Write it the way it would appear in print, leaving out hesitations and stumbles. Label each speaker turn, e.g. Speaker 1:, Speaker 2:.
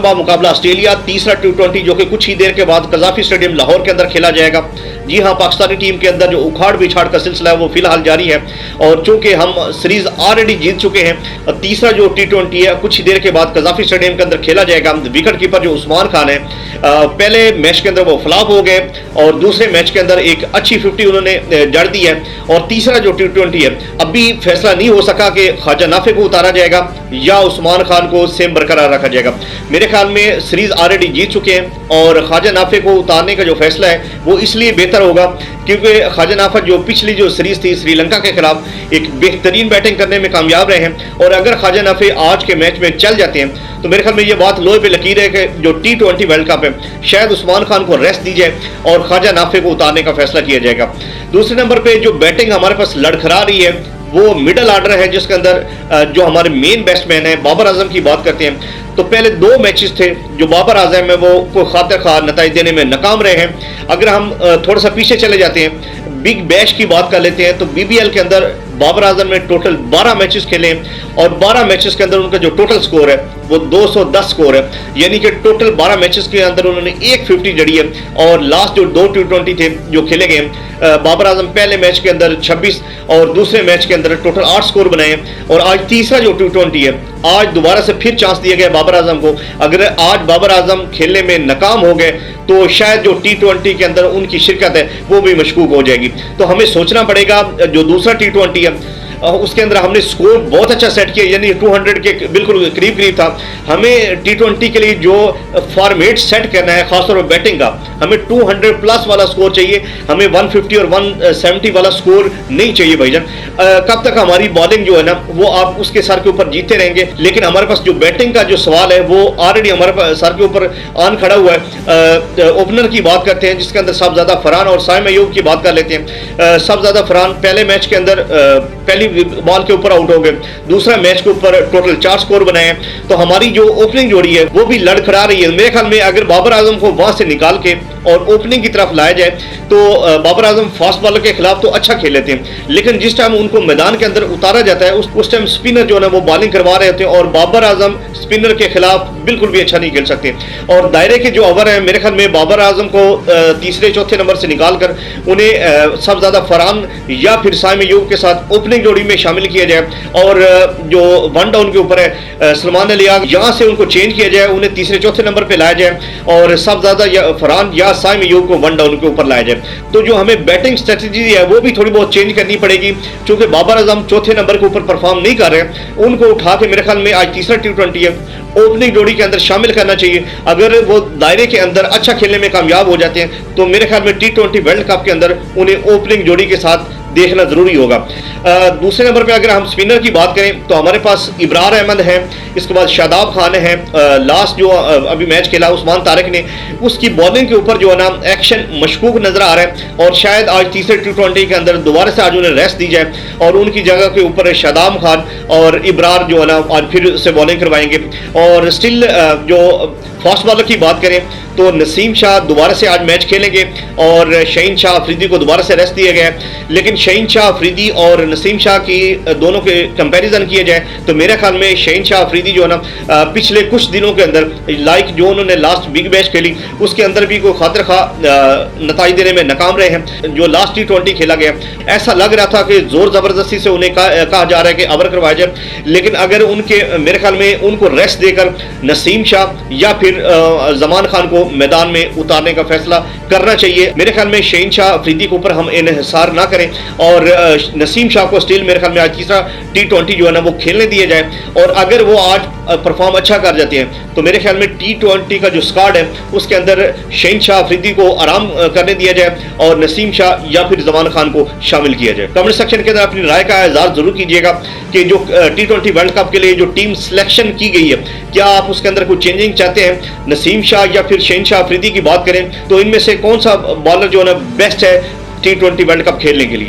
Speaker 1: जानबाज मुकाबला ऑस्ट्रेलिया, तीसरा T20 जो कि कुछ ही देर के बाद कजाफी स्टेडियम लाहौर के अंदर खेला जाएगा। जी हाँ, पाकिस्तानी टीम के अंदर जो उखाड़ बिछाड़ का सिलसिला है वो फिलहाल जारी है और चूंकि हम सीरीज ऑलरेडी जीत चुके हैं, तीसरा जो T20 है कुछ ही देर के बाद कजाफी स्टेडियम के अंदर खेला जाएगा। विकेट कीपर जो उस्मान खान है, पहले मैच के अंदर वो फ्लॉप हो गए और दूसरे मैच के अंदर एक अच्छी 50 उन्होंने जड़ दी है। और तीसरा जो T20 है अभी फैसला नहीं हो सका कि ख्वाजा नाफे को उतारा जाएगा या उस्मान खान को सेम बरकरार रखा जाएगा। मेरे ख्याल में सीरीज ऑलरेडी जीत चुके हैं और ख्वाजा नाफे को उतारने का जो फैसला है वो इसलिए बेहतर होगा क्योंकि ख्वाजा नाफा जो पिछली जो सीरीज थी श्रीलंका के खिलाफ एक बेहतरीन बैटिंग करने में कामयाब रहे हैं और अगर ख्वाजा नाफे आज के मैच में चल जाते हैं तो मेरे ख्याल में ये बात लोहे पे लकीर है कि जो T20 वर्ल्ड कप है शायद उस्मान खान को रेस्ट दी जाए और ख्वाजा नाफे को उतारने का फैसला किया जाएगा। दूसरे नंबर पे जो बैटिंग हमारे पास लड़खड़ा रही है वो मिडल आर्डर है, जिसके अंदर जो हमारे मेन बैट्समैन है बाबर आजम की बात करते हैं तो पहले 2 मैचेस थे जो बाबर आजम है वो कोई खातिर खा नतीजे देने में नाकाम रहे हैं। अगर हम थोड़ा सा पीछे चले जाते हैं, बिग बैश की बात कर लेते हैं तो BBL के अंदर बाबर आजम ने टोटल 12 मैचेस खेले हैं और 12 मैचेस के अंदर उनका जो टोटल स्कोर है वो 210 स्कोर है, यानी कि टोटल 12 मैचेस के अंदर उन्होंने एक 50 जड़ी है। और लास्ट जो 2 T20 थे जो खेले गए, बाबर आजम पहले मैच के अंदर 26 और दूसरे मैच के अंदर टोटल 8 स्कोर बनाए और आज तीसरा जो T20 है आज दोबारा से फिर चांस दिया गया बाबर आजम को। अगर आज बाबर आजम खेलने में नाकाम हो गए तो शायद जो T20 के अंदर उनकी शिरकत है वो भी मशकूक हो जाएगी। तो हमें सोचना पड़ेगा जो दूसरा T20 है उसके अंदर हमने स्कोर बहुत अच्छा सेट किया, यानी 200 के बिल्कुल करीब करीब था। हमें T20 के लिए जो फॉर्मेट सेट करना है खासतौर पर बैटिंग का, हमें 200 प्लस वाला स्कोर चाहिए, हमें 150 और 170 वाला स्कोर नहीं चाहिए भाईजान। कब तक हमारी बॉलिंग जो है ना वो आप उसके सर के ऊपर जीतते रहेंगे, लेकिन हमारे पास जो बैटिंग का जो सवाल है वो ऑलरेडी हमारे पास सर के ऊपर आन खड़ा हुआ है। ओपनर की बात करते हैं जिसके अंदर सबज़्यादा फरहान और साइम अयूब की बात कर लेते हैं। सबज़्यादा फरहान पहले मैच के अंदर पहली बॉल के ऊपर आउट हो गए, दूसरा मैच के ऊपर टोटल 4 स्कोर बनाए हैं। तो हमारी जो ओपनिंग जोड़ी है वो भी लड़खड़ा रही है। मेरे ख्याल में अगर बाबर आजम को वहां से निकाल के और ओपनिंग की तरफ लाया जाए तो बाबर आजम फास्ट बॉलर के खिलाफ तो अच्छा खेल लेते हैं, लेकिन जिस टाइम उनको मैदान के अंदर उतारा जाता है उस टाइम स्पिनर जो है वो बॉलिंग करवा रहे होते हैं और बाबर आजम स्पिनर के खिलाफ बिल्कुल भी अच्छा नहीं खेल सकते। और दायरे के जो ओवर है मेरे ख्याल में बाबर आजम को तीसरे चौथे नंबर से निकाल कर उन्हें सब ज्यादा फरहान या फिर साइम अयूब के साथ ओपनिंग जोड़ी में शामिल किया जाए और जो 1 डाउन के ऊपर है सलमान अली यहाँ से उनको चेंज किया जाए, उन्हें तीसरे चौथे नंबर पे लाया जाए और सब ज्यादा फरहान या साइम अयूब को 1 डाउन के ऊपर लाया जाए। तो जो हमें बैटिंग स्ट्रेटजी है वो भी थोड़ी बहुत चेंज करनी पड़ेगी क्योंकि बाबर आजम चौथे नंबर के ऊपर परफॉर्म नहीं कर रहे, उनको उठा के मेरे ख्याल में आज तीसरा T20 है ओपनिंग जोड़ी के अंदर शामिल करना चाहिए। अगर वो दायरे के अंदर अच्छा खेलने में कामयाब हो जाते हैं तो मेरे ख्याल में T20 वर्ल्ड कप के अंदर उन्हें ओपनिंग जोड़ी के साथ देखना जरूरी होगा। दूसरे नंबर पे अगर हम स्पिनर की बात करें तो हमारे पास इब्रार अहमद है, इसके बाद शादाब खान है, लास्ट जो अभी मैच खेला उस्मान तारिक ने, उसकी बॉलिंग के ऊपर जो है ना एक्शन मशकूक नजर आ रहा है और शायद आज तीसरे T20 के अंदर दोबारा से आज उन्हें रेस्ट दी जाए और उनकी जगह के ऊपर शादाब खान और इब्रार जो है ना आज फिर से बॉलिंग करवाएंगे। और स्टिल जो फास्ट बॉलर की बात करें तो नसीम शाह दोबारा से आज मैच खेलेंगे और शहीन शाह अफरीदी को दोबारा से रेस्ट दिया गया है, लेकिन शहीन शाह अफरीदी और नसीम शाह की दोनों के कंपैरिजन किया जाए तो मेरे ख्याल में शहीन शाह अफरीदी जो है ना पिछले कुछ दिनों के अंदर लाइक जो उन्होंने लास्ट बिग बैश खेली उसके अंदर भी कोई खातिर खा नतीजे देने में नाकाम रहे हैं। जो लास्ट T20 खेला गया ऐसा लग रहा था कि जोर जबरदस्ती से उन्हें कहा जा रहा है कि ओवर करवाया जाए, लेकिन अगर उनके मेरे ख्याल में उनको रेस्ट देकर नसीम शाह या फिर जमान खान को मैदान में उतारने का फैसला करना चाहिए। मेरे ख्याल में शहीन शाह अफरीदी के ऊपर हम इन्हिसार ना करें और नसीम शाह को स्टिल मेरे ख्याल में आज तीसरा T20 जो है ना वो खेलने दिया जाए और अगर वो आज परफॉर्म अच्छा कर जाते हैं तो मेरे ख्याल में T20 का जो स्क्वाड है उसके अंदर शहीन शाह अफरीदी को आराम करने दिया जाए और नसीम शाह या फिर जमान खान को शामिल किया जाए। कमेंट सेक्शन के अंदर अपनी राय का इज़हार जरूर कीजिएगा कि जो T20 वर्ल्ड कप के लिए जो टीम सिलेक्शन की गई है क्या आप उसके अंदर कुछ चेंजिंग चाहते हैं। नसीम शाह या फिर शहीन शाह अफरीदी की बात करें तो इनमें से कौन सा बॉलर जो है ना बेस्ट है T20 वर्ल्ड कप खेलने के लिए।